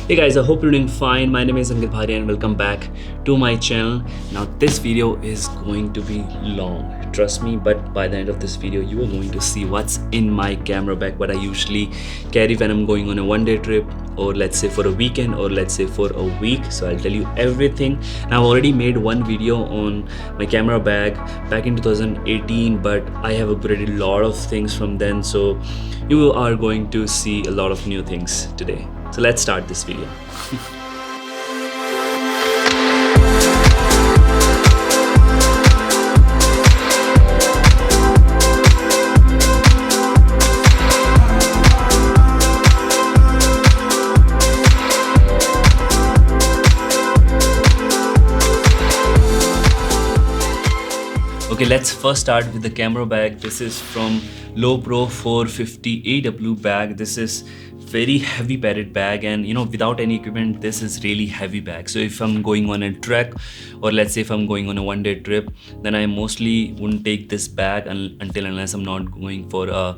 Hey guys, I hope you're doing fine. My name is Ankit Bhatia and welcome back to my channel. Now this video is going to be long, trust me, but by the end of this video you are going to see what's in my camera bag, what I usually carry when I'm going on a one-day trip, or let's say for a weekend, or let's say for a week. So I'll tell you everything. Now I've already made one video on my camera bag back in 2018, but I have upgraded a lot of things from then, so you are going to see a lot of new things today. So let's start this video. Okay, let's first start with the camera bag. This is from Lowepro 450AW bag. This is very heavy padded bag, and without any equipment this is really heavy bag. So if I'm going on a trek, or let's say if I'm going on a one-day trip, then I mostly wouldn't take this bag unless I'm not going for a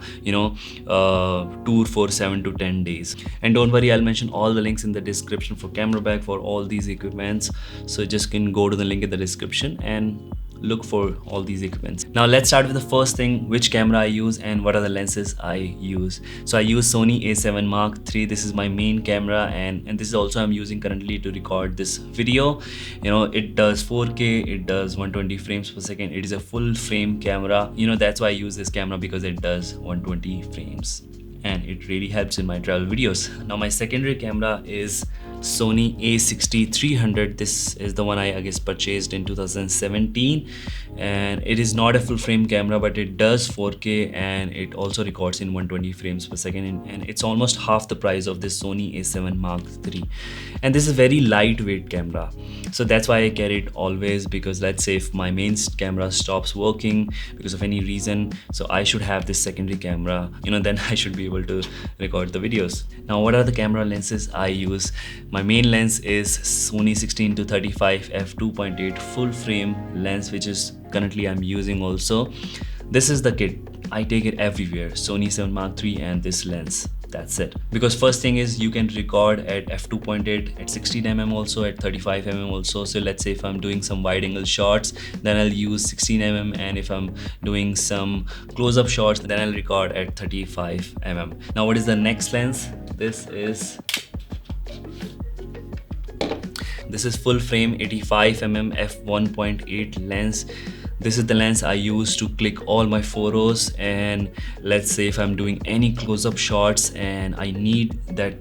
tour for 7 to 10 days. And don't worry, I'll mention all the links in the description for camera bag for all these equipments, so just can go to the link in the description and look for all these equipments. Now let's start with the first thing, which camera I use and what are the lenses I use. So I use Sony A7 Mark III. This is my main camera, and this is also I'm using currently to record this video. It does 4K, it does 120 frames per second. It is a full frame camera. That's why I use this camera, because it does 120 frames and it really helps in my travel videos. Now my secondary camera is Sony A6300. This is the one I guess purchased in 2017, and it is not a full frame camera, but it does 4K and it also records in 120 frames per second, and it's almost half the price of this Sony A7 Mark III. And this is a very lightweight camera, so that's why I carry it always, because let's say if my main camera stops working because of any reason, so I should have this secondary camera, then I should be able to record the videos. Now what are the camera lenses I use? My main lens is Sony 16-35 f2.8 full frame lens, which is currently I'm using also. This is the kit. I take it everywhere, Sony A7 Mark III and this lens. That's it. Because first thing is you can record at f2.8, at 16mm also, at 35mm also. So let's say if I'm doing some wide angle shots, then I'll use 16mm, and if I'm doing some close-up shots, then I'll record at 35mm. Now what is the next lens? This is full frame 85mm f1.8 lens. This is the lens I use to click all my photos, and let's say if I'm doing any close-up shots and I need that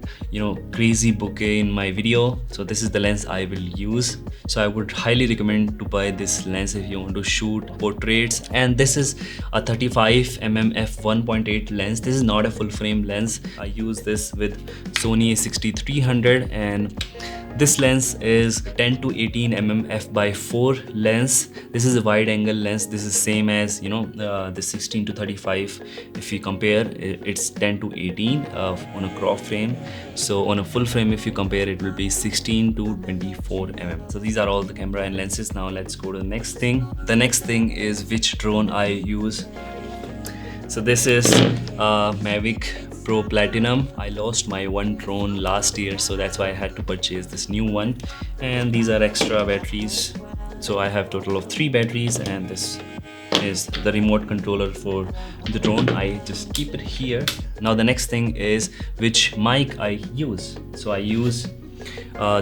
crazy bokeh in my video, so this is the lens I will use. So I would highly recommend to buy this lens if you want to shoot portraits. And this is a 35mm f1.8 lens. This is not a full frame lens. I use this with Sony A6300, and this lens is 10 to 18mm f/4 lens. This is a wide angle lens. This is same as the 16 to 35. If you compare, it's 10 to 18 on a crop frame. So on a full frame, if you compare, it will be 16 to 24mm. So these are all the camera and lenses. Now let's go to the next thing. The next thing is which drone I use. So this is Mavic Pro Platinum. I lost my one drone last year, so that's why I had to purchase this new one. And these are extra batteries. So I have total of 3 batteries, and this is the remote controller for the drone. I just keep it here. Now the next thing is which mic I use. So I use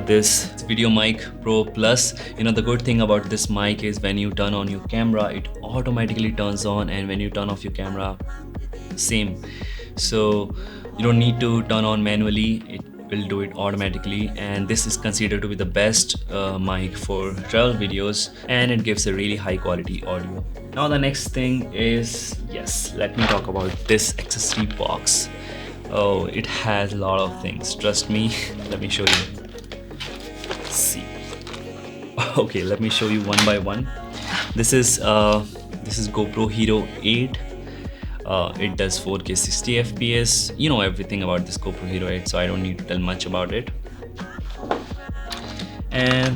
this Video Mic Pro Plus. The good thing about this mic is when you turn on your camera, it automatically turns on, and when you turn off your camera, same. So you don't need to turn on manually, it will do it automatically. And this is considered to be the best mic for travel videos, and it gives a really high quality audio. Now the next thing is, yes, let me talk about this accessory box. Oh, it has a lot of things, trust me. Let me show you. See. Okay, let me show you one by one. This is GoPro Hero 8. It does 4K 60 FPS. You know everything about this GoPro Hero 8, so I don't need to tell much about it. And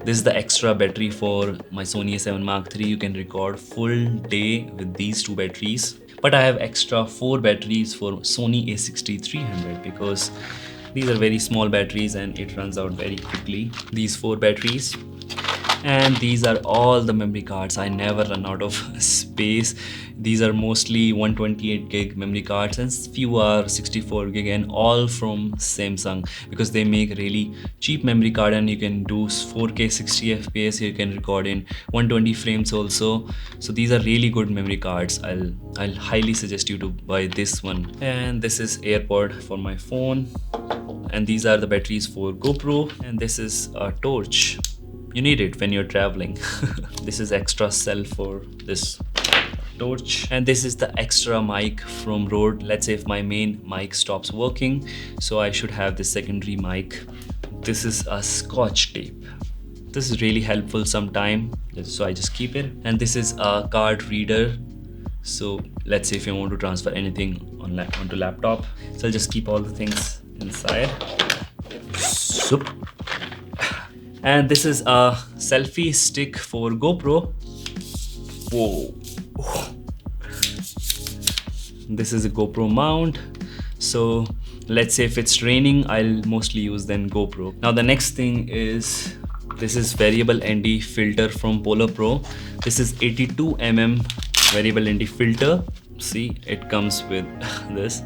this is the extra battery for my Sony A7 Mark III. You can record full day with these 2 batteries. But I have extra 4 batteries for Sony A6300 because These are very small batteries and it runs out very quickly. These 4 batteries. And these are all the memory cards. I never run out of space. These are mostly 128 gig memory cards and few are 64 gig, and all from Samsung, because they make really cheap memory card and you can do 4K 60 FPS. You can record in 120 frames also. So these are really good memory cards. I'll highly suggest you to buy this one. And this is AirPod for my phone, and these are the batteries for GoPro, and this is a torch. You need it when you're traveling. This is extra cell for this torch, and this is the extra mic from Rode. Let's say if my main mic stops working, so I should have this secondary mic. This is a scotch tape. This is really helpful sometime, so I just keep it. And this is a card reader. So let's say if you want to transfer anything onto laptop, so I'll just keep all the things inside. Soup. And this is a selfie stick for GoPro. Whoa. This is a GoPro mount. So let's say if it's raining, I'll mostly use then GoPro. Now the next thing is, this is variable ND filter from Lowepro. This is 82mm variable ND filter. See, it comes with this.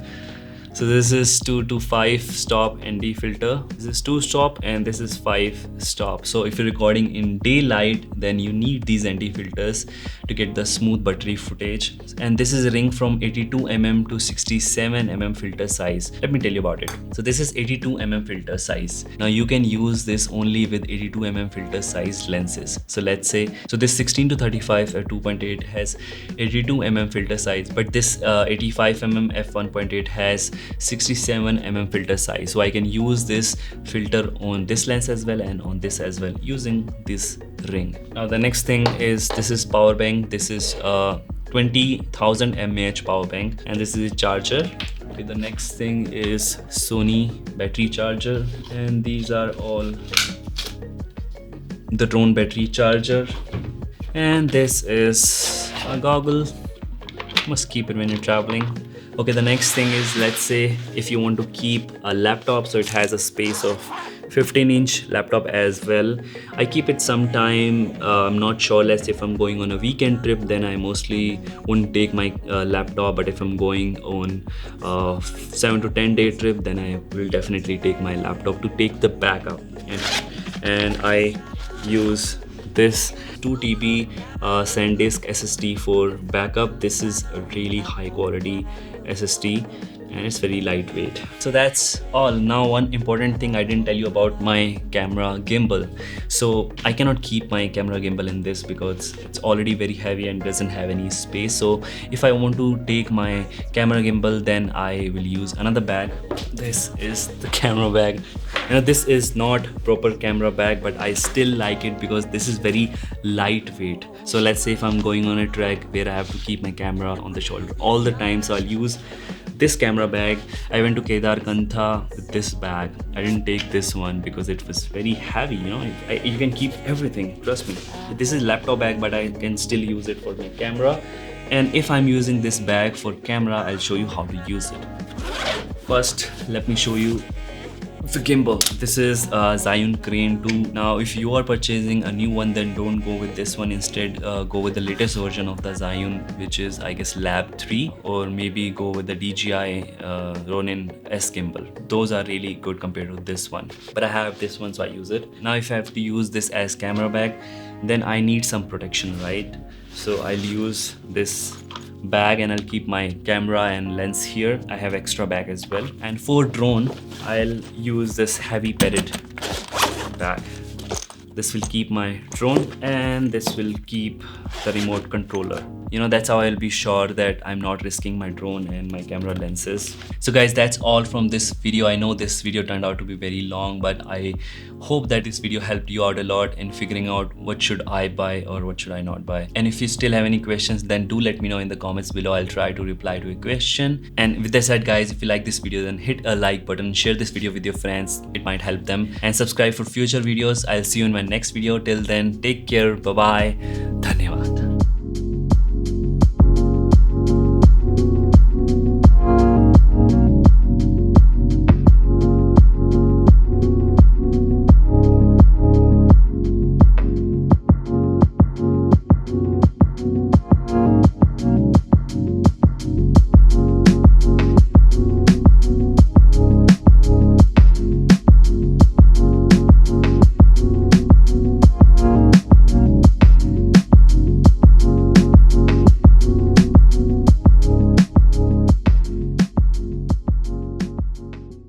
So this is 2 to 5 stop ND filter. This is 2 stop and this is 5 stop. So if you're recording in daylight, then you need these ND filters to get the smooth buttery footage. And this is a ring from 82mm to 67mm filter size. Let me tell you about it. So this is 82mm filter size. Now you can use this only with 82mm filter size lenses. So let's say, so this 16 to 35 at 2.8 has 82mm filter size, but this 85mm f1.8 has 67mm filter size. So I can use this filter on this lens as well and on this as well using this ring. Now the next thing is, this is power bank. This is 20,000 mAh power bank, and this is a charger. Okay, the next thing is Sony battery charger, and these are all the drone battery charger. And this is a goggle. Must keep it when you're traveling. Okay, the next thing is, let's say if you want to keep a laptop, so it has a space of 15-inch laptop as well. I keep it sometime, I'm not sure, let's say if I'm going on a weekend trip, then I mostly wouldn't take my laptop, but if I'm going on a 7 to 10 day trip, then I will definitely take my laptop to take the backup. And I use this 2 TB SanDisk SSD for backup. This is a really high quality SSD and it's very lightweight. So that's all. Now one important thing I didn't tell you about my camera gimbal. So I cannot keep my camera gimbal in this because it's already very heavy and doesn't have any space. So if I want to take my camera gimbal, then I will use another bag. This is the camera bag. You know, this is not proper camera bag, but I still like it because this is very lightweight. So let's say if I'm going on a trek where I have to keep my camera on the shoulder all the time, so I'll use this camera bag. I went to Kedarkantha with this bag. I didn't take this one because it was very heavy, you know. You can keep everything, trust me. This is laptop bag, but I can still use it for my camera. And if I'm using this bag for camera, I'll show you how to use it. First, let me show you the gimbal. This is Zhiyun Crane 2. Now if you are purchasing a new one, then don't go with this one. Instead go with the latest version of the Zhiyun, which is I guess Lab 3, or maybe go with the DJI Ronin S gimbal. Those are really good compared to this one, but I have this one, so I use it. Now if I have to use this as camera bag, then I need some protection, right? So I'll use this bag and I'll keep my camera and lens here. I have extra bag as well. And for drone, I'll use this heavy padded bag. This will keep my drone and this will keep the remote controller. You know, that's how I'll be sure that I'm not risking my drone and my camera lenses. So guys, that's all from this video. I know this video turned out to be very long, but I hope that this video helped you out a lot in figuring out what should I buy or what should I not buy. And if you still have any questions, then do let me know in the comments below. I'll try to reply to a question. And with that said, guys, if you like this video, then hit a like button, share this video with your friends. It might help them, and subscribe for future videos. I'll see you in my next video. Till then, take care. Bye-bye. Dhanyawad.